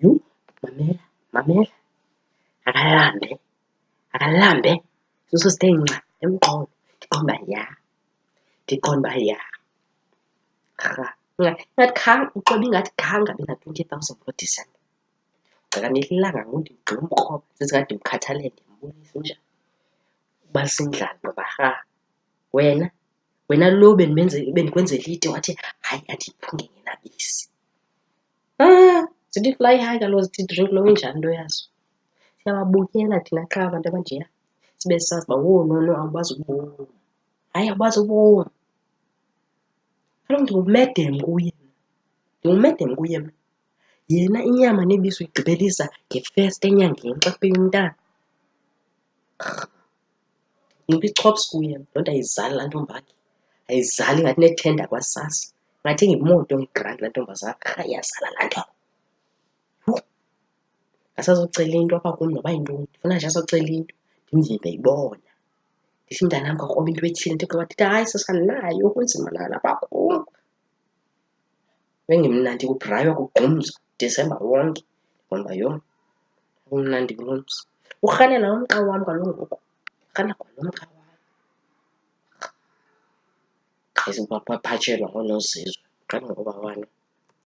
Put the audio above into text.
Yho, mamela, akalambe, isisu sithe nca emqolo. Ndiqonda uba ya, uceba ingathi khange abe na-20,000 ngoDisemba. Gqikanile ilanga ngoku ndigqiba umkroba, sesingade ndimkhathalele ndimbonise njani. Ubalisa indlala ngoba wena lo bendikwenzela iti wathi hayi andiyiphunge ngenabisi. Zithi fly high kaloku zithi drink low injani into yazo. Siyababukela thina qha abantu abanjeya sibe sazi uba woh no awubazi ubomi. Hayi awubazi ubomi. Kaloku ndingumedem kuye mna. Yena inyama nebisi uyigqibelisa nge-1st enyangeni xa kupeya umntana. Ndinika ichops kuye mna. Loo nto ayizali laa ntombakhe, ayizali ingathi inethenda kwa-SASSA. Ingathenga imoto ngegranti laa ntombazana. Iyazala laa nto. Yhu, asazocela into apha kum noba yintoni. Ndifuna nje azocela into ndimvimbe eyibona. Ndithi mntanam khawukroba into ethile. Ndigqiba ndithi hayi sisi andinayo kunzima nalapha kum. Bengimnandi kubraywa kugqumzwa Disemba wonke. Ndibona uba yho akumnandi kulo mzi. Urhalela nomqa wam kaloku ngoku. Urhalela kwanomqa wam. Baphatshelwa ngoonozizwe. Qala ngoba wani.